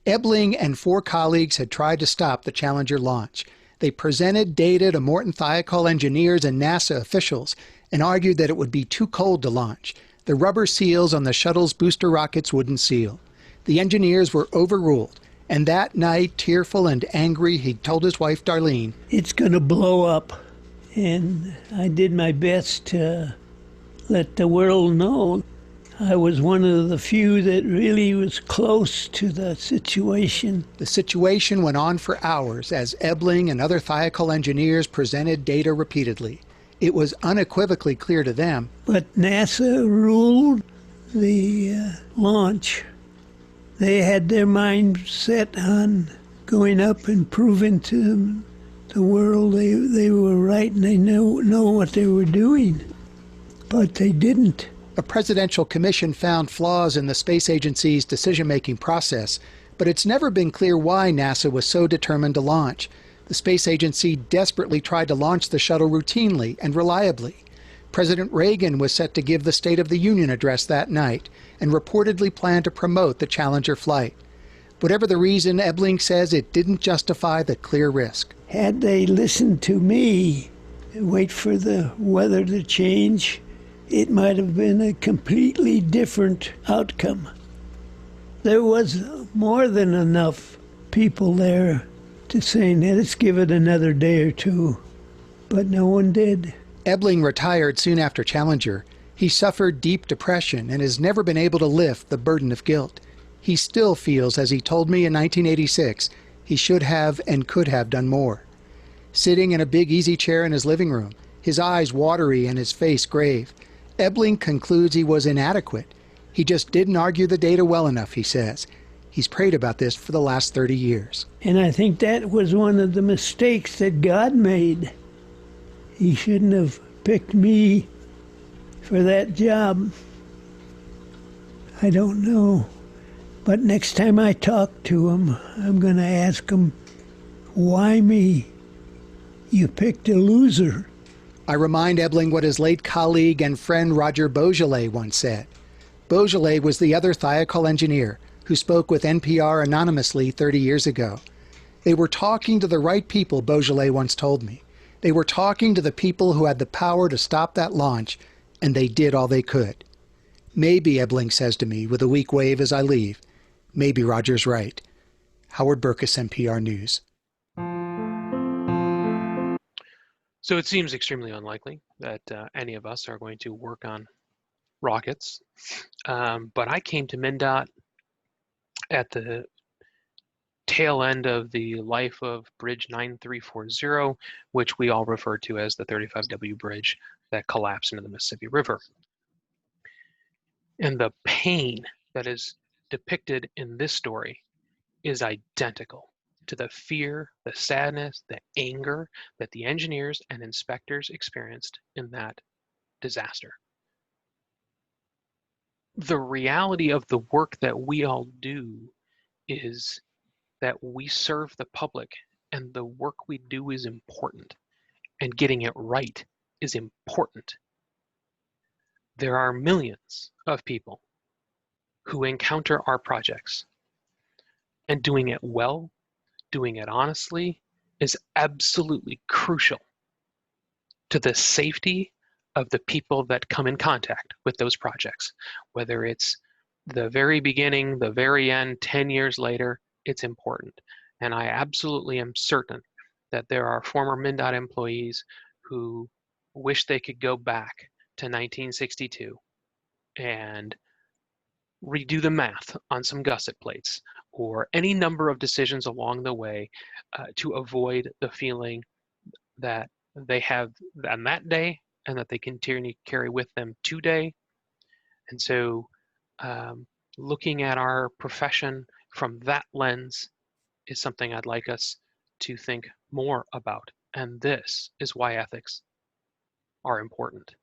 Ebling and 4 colleagues had tried to stop the Challenger launch. They presented data to Morton Thiokol engineers and NASA officials and argued that it would be too cold to launch. The rubber seals on the shuttle's booster rockets wouldn't seal. The engineers were overruled, and that night, tearful and angry, he told his wife, Darlene, "It's going to blow up." And I did my best to let the world know. I was one of the few that really was close to the situation. The situation went on for hours as Ebling and other Thiokol engineers presented data repeatedly. It was unequivocally clear to them. But NASA ruled the launch. They had their mind set on going up and proving to the world they were right and they know what they were doing. But they didn't. A presidential commission found flaws in the space agency's decision-making process, but it's never been clear why NASA was so determined to launch. The space agency desperately tried to launch the shuttle routinely and reliably. President Reagan was set to give the State of the Union address that night and reportedly planned to promote the Challenger flight. Whatever the reason, Ebling says it didn't justify the clear risk. Had they listened to me and wait for the weather to change, it might have been a completely different outcome. There was more than enough people there to say, let's give it another day or two, but no one did. Ebling retired soon after Challenger. He suffered deep depression and has never been able to lift the burden of guilt. He still feels, as he told me in 1986, he should have and could have done more. Sitting in a big easy chair in his living room, his eyes watery and his face grave, Ebling concludes he was inadequate. He just didn't argue the data well enough, he says. He's prayed about this for the last 30 years. And I think that was one of the mistakes that God made. He shouldn't have picked me for that job. I don't know. But next time I talk to him, I'm going to ask him, why me? You picked a loser. I remind Ebling what his late colleague and friend Roger Beaujolais once said. Beaujolais was the other Thiokol engineer who spoke with NPR anonymously 30 years ago. They were talking to the right people, Beaujolais once told me. They were talking to the people who had the power to stop that launch, and they did all they could. Maybe, Ebling says to me with a weak wave as I leave, maybe Roger's right. Howard Burkus, NPR News. So it seems extremely unlikely that any of us are going to work on rockets. But I came to MnDOT at the tail end of the life of Bridge 9340, which we all refer to as the 35W bridge that collapsed into the Mississippi River. And the pain that is depicted in this story is identical to the fear, the sadness, the anger that the engineers and inspectors experienced in that disaster. The reality of the work that we all do is that we serve the public, and the work we do is important, and getting it right is important. There are millions of people who encounter our projects, and doing it well, doing it honestly, is absolutely crucial to the safety of the people that come in contact with those projects. Whether it's the very beginning, the very end, 10 years later, it's important. And I absolutely am certain that there are former MnDOT employees who wish they could go back to 1962 and redo the math on some gusset plates or any number of decisions along the way to avoid the feeling that they have on that day and that they continue to carry with them today. And so looking at our profession from that lens is something I'd like us to think more about. And this is why ethics are important.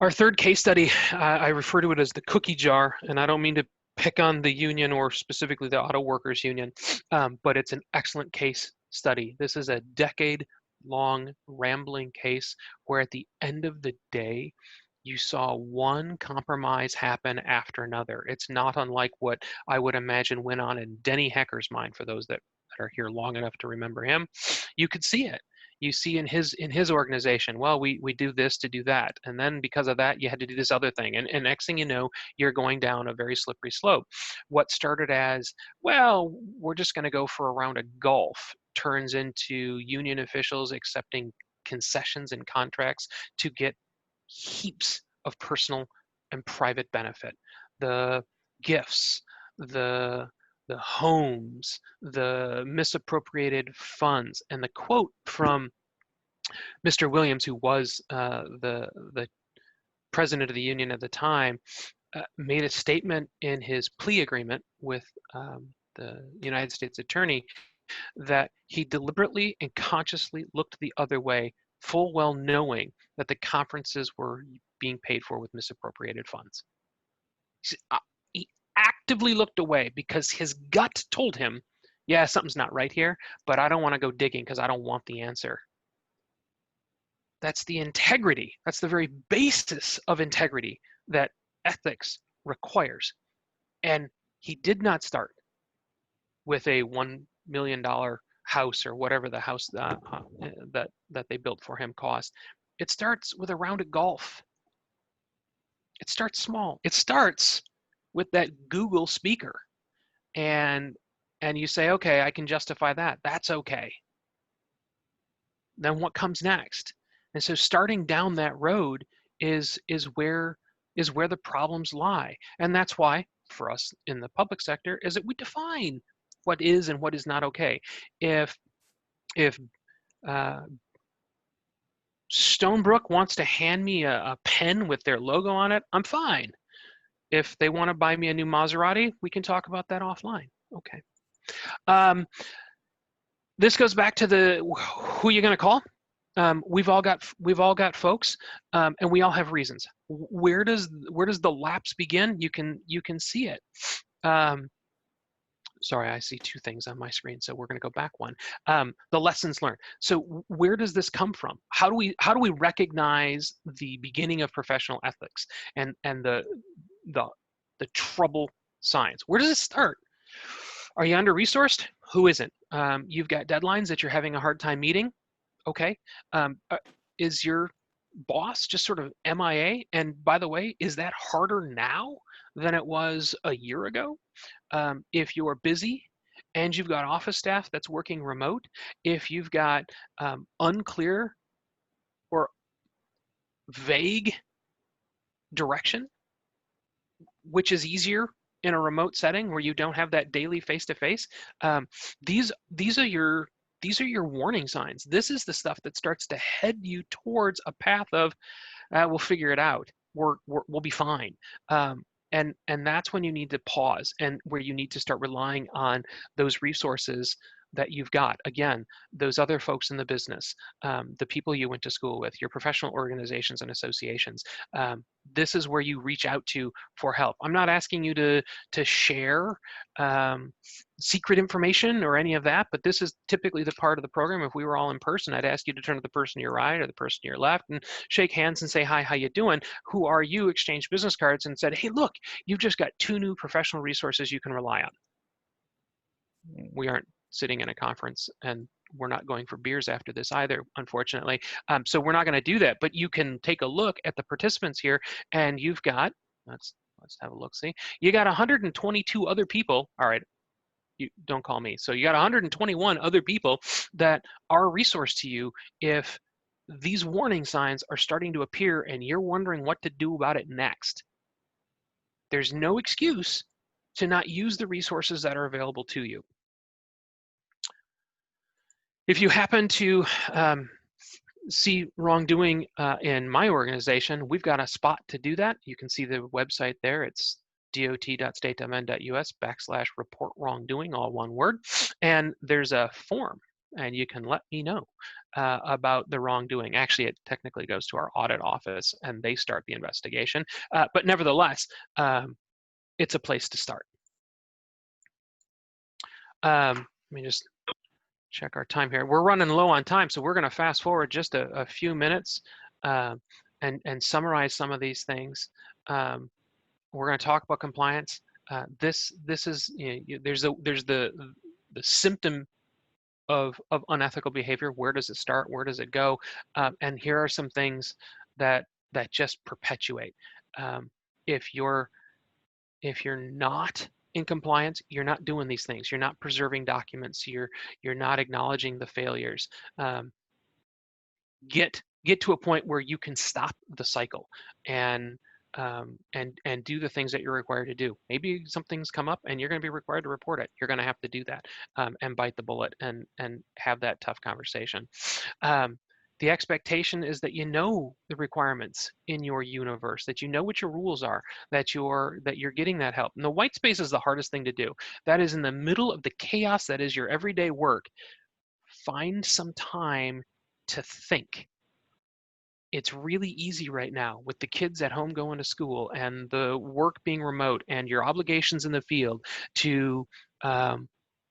Our third case study, I refer to it as the cookie jar, and I don't mean to pick on the union or specifically the auto workers union, but it's an excellent case study. This is a decade-long rambling case where at the end of the day, you saw one compromise happen after another. It's not unlike what I would imagine went on in Denny Hecker's mind, for those that are here long enough to remember him. You could see it. You see in his organization, well, we do this to do that. And then because of that, you had to do this other thing. And next thing you know, you're going down a very slippery slope. What started as, well, we're just going to go for a round of golf, turns into union officials accepting concessions and contracts to get heaps of personal and private benefit. The gifts, the homes, the misappropriated funds, and the quote from Mr. Williams, who was the president of the union at the time, made a statement in his plea agreement with the United States attorney that he deliberately and consciously looked the other way, full well knowing that the conferences were being paid for with misappropriated funds. He actively looked away because his gut told him, yeah, something's not right here, but I don't want to go digging because I don't want the answer. That's the integrity. That's the very basis of integrity that ethics requires. And he did not start with a $1 million house or whatever the house that they built for him cost. It starts with a round of golf. It starts small. It starts with that Google speaker, and you say, okay, I can justify that. That's okay. Then what comes next? And so starting down that road is where the problems lie. And that's why for us in the public sector is that we define what is and what is not okay. If Stonebrook wants to hand me a pen with their logo on it, I'm fine. If they want to buy me a new Maserati, we can talk about that offline. Okay. This goes back to who you're going to call. We've all got folks, and we all have reasons. Where does the lapse begin? You can see it. Sorry, I see two things on my screen, so we're going to go back one. The lessons learned. So where does this come from? How do we recognize the beginning of professional ethics and the trouble signs? Where does it start? Are you under-resourced? Who isn't? You've got deadlines that you're having a hard time meeting. Okay. Is your boss just sort of MIA? And by the way, is that harder now than it was a year ago? If you're busy and you've got office staff that's working remote, if you've got unclear or vague direction, which is easier in a remote setting where you don't have that daily face-to-face, these are your warning signs. This is the stuff that starts to head you towards a path of, we'll figure it out. We'll be fine. And that's when you need to pause and where you need to start relying on those resources that you've got. Again, those other folks in the business, the people you went to school with, your professional organizations and associations. This is where you reach out to for help. I'm not asking you to share secret information or any of that, but this is typically the part of the program. If we were all in person, I'd ask you to turn to the person to your right or the person to your left and shake hands and say, hi, how you doing? Who are you? Exchange business cards and said, hey, look, you've just got 2 new professional resources you can rely on. We aren't sitting in a conference, and we're not going for beers after this either, unfortunately. So we're not going to do that, but you can take a look at the participants here, and you've got, let's have a look, see, you got 122 other people. All right, you don't call me. So you got 121 other people that are a resource to you if these warning signs are starting to appear and you're wondering what to do about it next. There's no excuse to not use the resources that are available to you. If you happen to see wrongdoing in my organization, we've got a spot to do that. You can see the website there. It's dot.state.mn.us/report wrongdoing, all one word. And there's a form, and you can let me know about the wrongdoing. Actually, it technically goes to our audit office, and they start the investigation. But nevertheless, it's a place to start. Let me just check our time here. We're running low on time, so we're going to fast forward just a few minutes and summarize some of these things. We're going to talk about compliance. This is, there's the symptom of unethical behavior. Where does it start? Where does it go? And here are some things that just perpetuate. If you're not in compliance, you're not doing these things. You're not preserving documents. You're not acknowledging the failures. Get to a point where you can stop the cycle and do the things that you're required to do. Maybe something's come up and you're going to be required to report it. You're going to have to do that and bite the bullet and have that tough conversation. The expectation is that you know the requirements in your universe, that you know what your rules are, that you're getting that help. And the white space is the hardest thing to do. That is in the middle of the chaos that is your everyday work. Find some time to think. It's really easy right now with the kids at home going to school and the work being remote and your obligations in the field to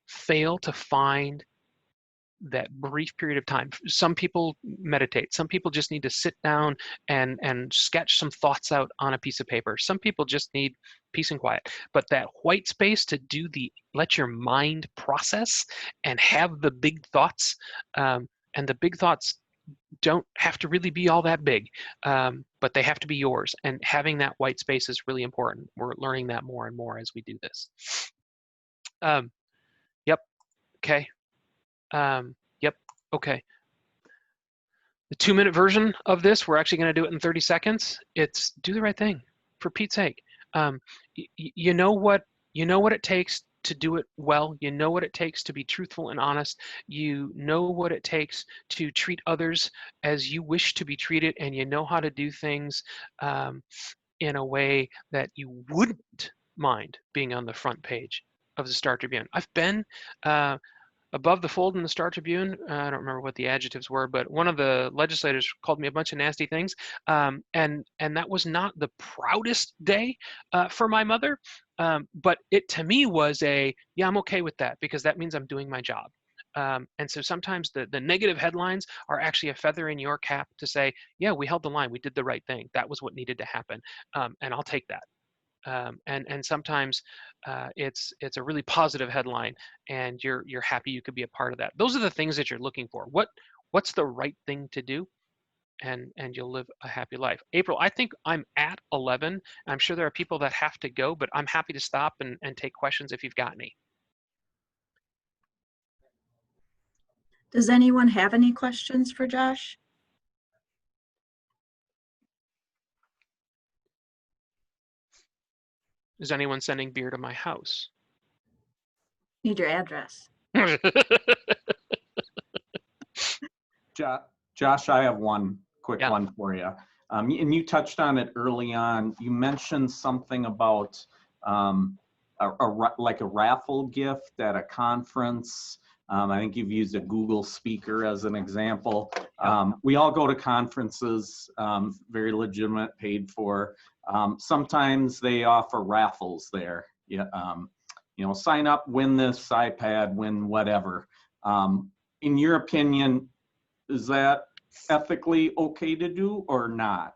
fail to find that brief period of time. Some people meditate. Some people just need to sit down and sketch some thoughts out on a piece of paper. Some people just need peace and quiet. But that white space to let your mind process and have the big thoughts, and the big thoughts don't have to really be all that big, but they have to be yours. And having that white space is really important. We're learning that more and more as we do this. Yep. Okay. Yep. Okay. The 2-minute version of this, we're actually going to do it in 30 seconds. It's do the right thing, for Pete's sake. You know what it takes to do it well. You know what it takes to be truthful and honest. You know what it takes to treat others as you wish to be treated, and you know how to do things in a way that you wouldn't mind being on the front page of the Star Tribune. I've been above the fold in the Star Tribune. I don't remember what the adjectives were, but one of the legislators called me a bunch of nasty things. And that was not the proudest day for my mother. But it to me was yeah, I'm okay with that because that means I'm doing my job. And so sometimes the negative headlines are actually a feather in your cap to say, yeah, we held the line. We did the right thing. That was what needed to happen. And I'll take that. And sometimes it's a really positive headline and you're happy you could be a part of that. Those are the things that you're looking for. What's the right thing to do? And you'll live a happy life. April, I think I'm at 11. I'm sure there are people that have to go, but I'm happy to stop and take questions if you've got any. Does anyone have any questions for Josh? Is anyone sending beer to my house? Need your address. Josh, I have one quick one for you. And you touched on it early on. You mentioned something about like a raffle gift at a conference. I think you've used a Google speaker as an example. We all go to conferences, very legitimate, paid for. Sometimes they offer raffles there. Yeah, sign up, win this iPad, win whatever. In your opinion, is that ethically okay to do or not?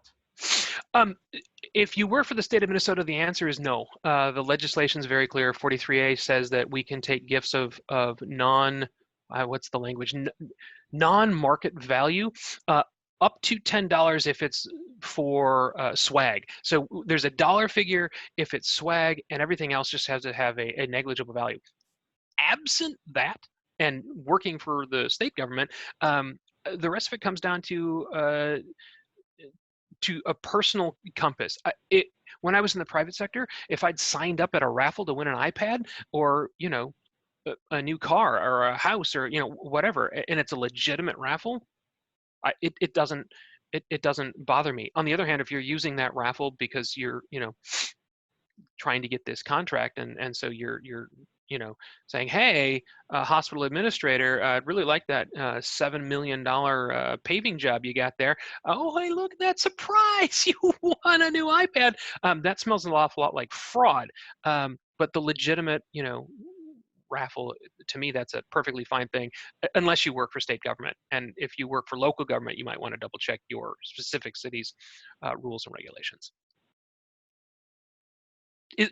If you work for the state of Minnesota, the answer is no. The legislation is very clear. 43A says that we can take gifts of what's the language? Non-market value, up to $10 if it's for swag. So there's a dollar figure if it's swag, and everything else just has to have a negligible value. Absent that, and working for the state government, the rest of it comes down to a personal compass. When I was in the private sector, if I'd signed up at a raffle to win an iPad or a new car or a house or whatever, and it's a legitimate raffle, it doesn't bother me. On the other hand, if you're using that raffle because you're, trying to get this contract, and so you're saying, hey, hospital administrator, I'd really like that $7 million paving job you got there. Oh, hey, look at that surprise, you won a new iPad. That smells an awful lot like fraud. But the legitimate, raffle, to me, that's a perfectly fine thing, unless you work for state government. And if you work for local government, you might want to double check your specific city's rules and regulations.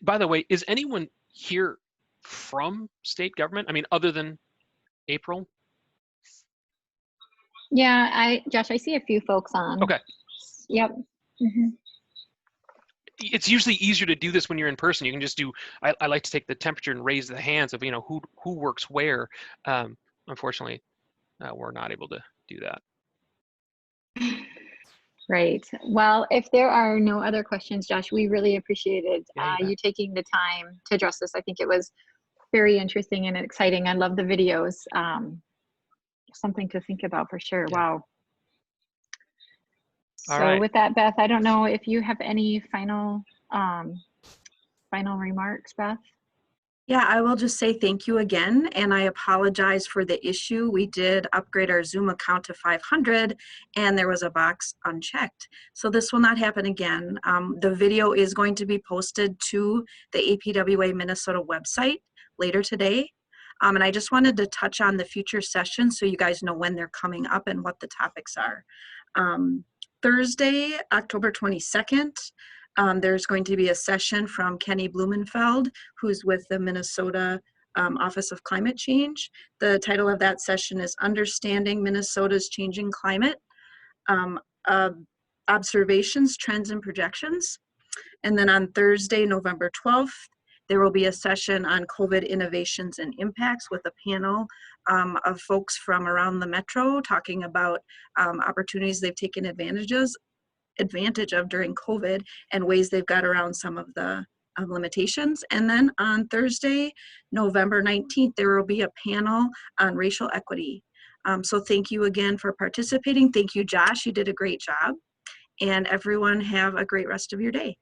By the way, is anyone here from state government? I mean, other than April? Yeah, Josh, I see a few folks on. Okay. Yep. Mm-hmm. It's usually easier to do this when you're in person. You can just do, I like to take the temperature and raise the hands of, who works where. Unfortunately, we're not able to do that. Right. Well, if there are no other questions, Josh, we really appreciated you taking the time to address this. I think it was very interesting and exciting. I love the videos. Something to think about for sure. Yeah. Wow. So with that, Beth, I don't know if you have any final remarks, Beth? Yeah, I will just say thank you again, and I apologize for the issue. We did upgrade our Zoom account to 500, and there was a box unchecked. So this will not happen again. The video is going to be posted to the APWA Minnesota website later today. And I just wanted to touch on the future sessions so you guys know when they're coming up and what the topics are. Thursday, October 22nd, there's going to be a session from Kenny Blumenfeld, who's with the Minnesota Office of Climate Change. The title of that session is Understanding Minnesota's Changing Climate, Observations, Trends, and Projections. And then on Thursday, November 12th, there will be a session on COVID innovations and impacts with a panel of folks from around the metro talking about opportunities they've taken advantage of during COVID and ways they've got around some of the limitations. And then on Thursday, November 19th, there will be a panel on racial equity. So thank you again for participating. Thank you, Josh. You did a great job. And everyone have a great rest of your day.